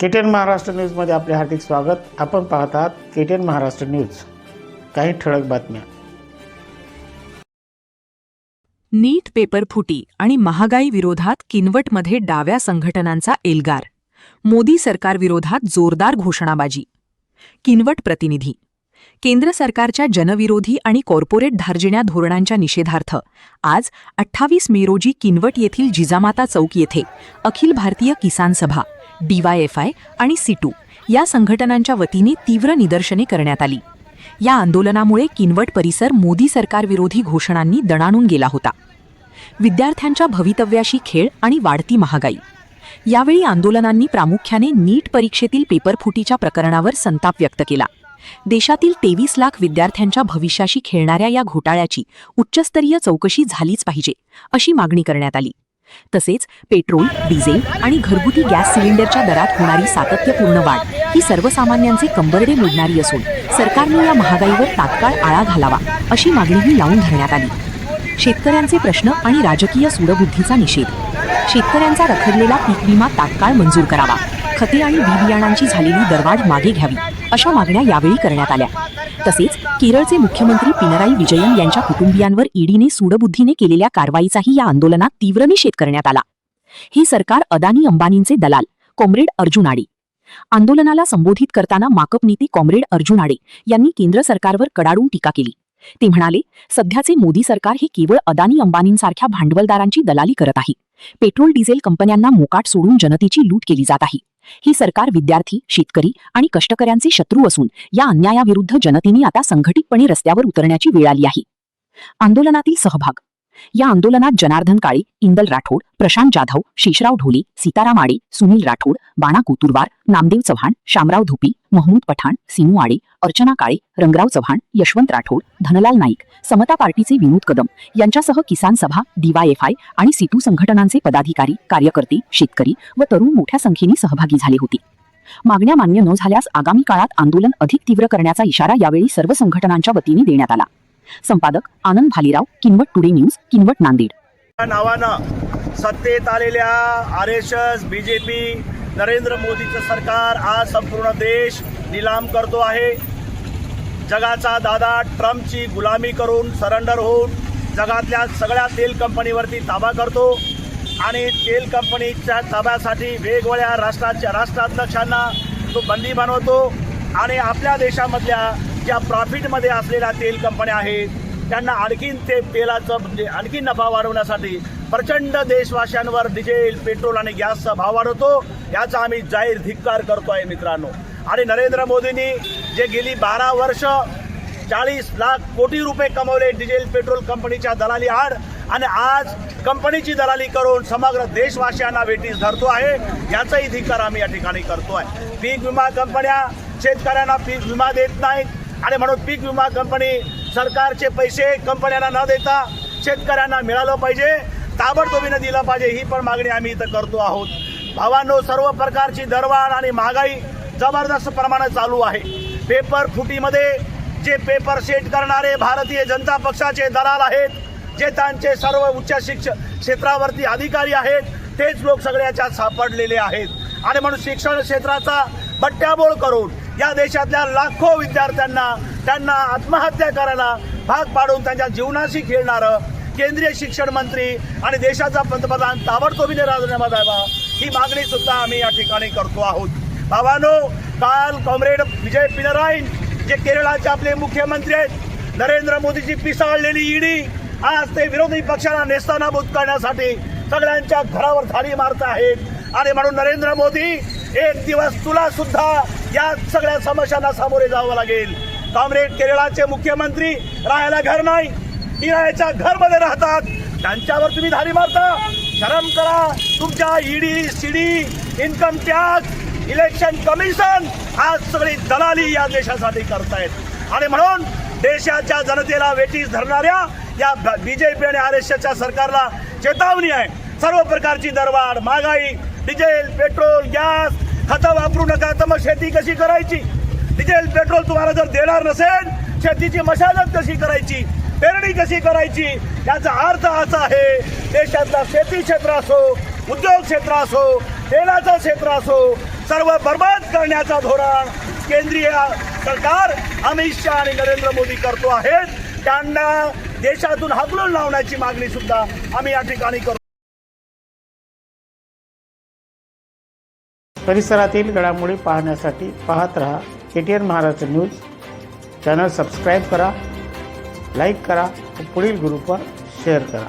KTN Maharashtra न्यूजमध्ये आपले हार्दिक स्वागत. आपण पाहत आहात केटीएन महाराष्ट्र न्यूज. काही ठळक बातम्या. नीट पेपर फुटी आणि महागाई विरोधात किनवटमध्ये डाव्या संघटनांचा एल्गार. मोदी सरकारविरोधात जोरदार घोषणाबाजी. किनवट प्रतिनिधी. केंद्र सरकारच्या जनविरोधी आणि कॉर्पोरेट धार्जिण्या धोरणांच्या निषेधार्थ आज 28 मे रोजी किनवट येथील जिजामाता चौक येथे अखिल भारतीय किसान सभा, DYFI आणि सिटू या संघटनांच्या वतीने तीव्र निदर्शने करण्यात आली. या आंदोलनामुळे किनवट परिसर मोदी सरकारविरोधी घोषणांनी दणाणून गेला होता. विद्यार्थ्यांच्या भवितव्याशी खेळ आणि वाढती महागाई. यावेळी आंदोलनांनी प्रामुख्याने नीट परीक्षेतील पेपरफुटीच्या प्रकरणावर संताप व्यक्त केला. देशातील 23 लाख विद्यार्थ्यांच्या भविष्याशी खेळणाऱ्या या घोटाळ्याची उच्चस्तरीय चौकशी झालीच पाहिजे अशी मागणी करण्यात आली. तसेच पेट्रोल, डिझेल आणि घरगुती गॅस सिलेंडरच्या दरात होणारी सातत्यपूर्ण वाढ ही सर्वसामान्यांचे कंबरडे मोडणारी असून सरकारने या महागाईवर तात्काळ आळा घालावा अशी मागणीही लावून धरण्यात आली. शेतकऱ्यांचे प्रश्न आणि राजकीय सूडबुद्धीचा निषेध. शेतकऱ्यांचा रखडलेला पीक विमा तात्काळ मंजूर करावा, खते आणि बी बियाणांची झालेली दरवाढ मागे घ्यावी अशा मागण्या यावेळी करण्यात आल्या. तसेच केरळचे मुख्यमंत्री पिनराई विजयन यांच्या कुटुंबियांवर ईडीने सूडबुद्धीने केलेल्या कारवाईचाही या आंदोलनात तीव्र निषेध करण्यात आला. हे सरकार अदानी अंबानींचे दलाल, कॉम्रेड अर्जुन आडे. आंदोलनाला संबोधित करताना माकप नेते कॉम्रेड अर्जुन आडे यांनी केंद्र सरकारवर कडाडून टीका केली. ते म्हणाले, सध्याचे मोदी सरकार हे केवळ अदानी अंबानींसारख्या भांडवलदारांची दलाली करत आहे. पेट्रोल डिझेल कंपन्यांना मोकाट सोडून जनतेची लूट केली जात आहे. हे सरकार विद्यार्थी, शेतकरी आणि कष्टकऱ्यांचे शत्रू असून या अन्यायाविरुद्ध जनतेने आता संघटितपणे रस्त्यावर उतरण्याची वेळ आली आहे. आंदोलनातील सहभाग. या आंदोलनात जनार्दन काळे, इंदल राठोड, प्रशांत जाधव, शेषराव ढोले, सीताराम आडे, सुनील राठोड, बाणा कोतुरवार, नामदेव चव्हाण, शामराव धुपी, महमूद पठाण, सिनू आडे, अर्चना काळे, रंगराव चव्हाण, यशवंत राठोड, धनलाल नाईक, समता पार्टीचे विनोद कदम यांच्यासह किसान सभा, DYFI आणि सिटू संघटनांचे पदाधिकारी, कार्यकर्ते, शेतकरी व तरुण मोठ्या संख्येने सहभागी झाले होते. मागण्या मान्य न झाल्यास आगामी काळात आंदोलन अधिक तीव्र करण्याचा इशारा यावेळी सर्व संघटनांच्या वतीने देण्यात आला. संपादक आनंद भालेराव, किनवट टुडे न्यूज, किनवट, नांदेड. नावानं सत्तेत आलेल्या RSS, BJP, नरेंद्र मोदीचं सरकार आज संपूर्ण देश नीलाम करतो आहे. जगाचा दादा ट्रम्पची गुलामी करून, सरेंडर होऊन जगातल्या सगळ्या तेल कंपनीवरती ताबा करतो आणि तेल कंपनीच्या ताब्यासाठी वेगवेगळ्या राष्ट्रात लक्षांना तो बंदी बनवतो आणि आपल्या देशामधल्या ज्या प्रॉफिटमध्ये असलेल्या तेल कंपन्या आहेत त्यांना आणखीन ते तेलाचं म्हणजे आणखीन नफा वाढवण्यासाठी प्रचंड देशवासियांवर डिझेल, पेट्रोल आणि गॅसचा भाव वाढवतो. याचा आम्ही जाहीर धिक्कार करतो आहे मित्रांनो. आणि नरेंद्र मोदींनी जे गेली 12 वर्ष 40 लाख कोटी रुपये कमवले डिझेल पेट्रोल कंपनीच्या दलाली आड आणि आज कंपनीची दलाली करून समग्र देशवासियांना वेठीस धरतो आहे, याचाही धिक्कार आम्ही या ठिकाणी करतो आहे. पीक विमा कंपन्या शेतकऱ्यांना पीक विमा देत नाहीत आणि म्हणून पीक विमा कंपनी सरकारचे पैसे कंपन्यांना न देता शेतकऱ्यांना मिळालं पाहिजे, ताबडतोबीने दिलं पाहिजे, ही पण मागणी आम्ही इथं करतो आहोत. भावांनो, सर्व प्रकारची दरवाढ आणि महागाई जबरदस्त प्रमाणात चालू आहे. पेपर फुटीमध्ये जे पेपर सेट करणारे भारतीय जनता पक्षाचे दलाल आहेत, जे त्यांचे सर्व उच्च शिक्षण क्षेत्रावरती अधिकारी आहेत, तेच लोक सगळ्याच्यात सापडलेले आहेत. आणि म्हणून शिक्षण क्षेत्राचा बट्ट्याबोळ करून या देशातल्या लाखो विद्यार्थ्यांना त्यांना आत्महत्या करायला भाग पाडून त्यांच्या जीवनाशी खेळणारं केंद्रीय शिक्षण मंत्री आणि देशाचा पंतप्रधान ताबडतोबीने राजीनामा द्यावा, ही मागणी सुद्धा आम्ही या ठिकाणी करतो आहोत. भावानो, काल कॉम्रेड विजय पिनराई जे केरळाचे आपले मुख्यमंत्री आहेत, नरेंद्र मोदीची पिसाळलेली ईडी आज ते विरोधी पक्षांना नेस्तानाबूत करण्यासाठी सगळ्यांच्या घरावर धाडी मारत आहेत. आणि म्हणून नरेंद्र मोदी, एक दिवस तुला सुद्धा या सगळ्या समस्यांना सामोरे जावं लागेल. कॉम्रेड केरळाचे मुख्यमंत्री राहायला घर नाही, किरायाच्या घरमध्ये राहतात, त्यांच्यावर तुम्ही धाडी मारता. शरम करा. तुमच्या ED, CD, income tax, election commission आज सगळी दलाली या देशासाठी करतायत. आणि म्हणून देशाच्या जनतेला वेठीस धरणाऱ्या या BJP आणि RSSच्या सरकारला चेतावणी आहे. सर्व प्रकारची दरवाढ, महागाई, डिझेल, पेट्रोल, गॅस, खतं वापरू नका, तर मग शेती कशी करायची? डिझेल पेट्रोल तुम्हाला जर देणार नसेल, शेतीची मशागत कशी करायची, पेरणी कशी करायची? याचा अर्थ असा आहे, देशातला शेती क्षेत्र असो, उद्योग क्षेत्र असो, तेलाचं क्षेत्र असो, सर्व बर्बाद करण्याचा धोरण केंद्रीय सरकार अमित शहा आणि नरेंद्र मोदी करतो आहेत. त्यांना देशातून हाकलून लावण्याची मागणी सुद्धा आम्ही या ठिकाणी करतो. परिसरातील घडामोडी पाहण्यासाठी पाहत रहा KTN Maharashtra news. Channel subscribe करा, लाईक करा व पुढील ग्रुपवर शेअर करा.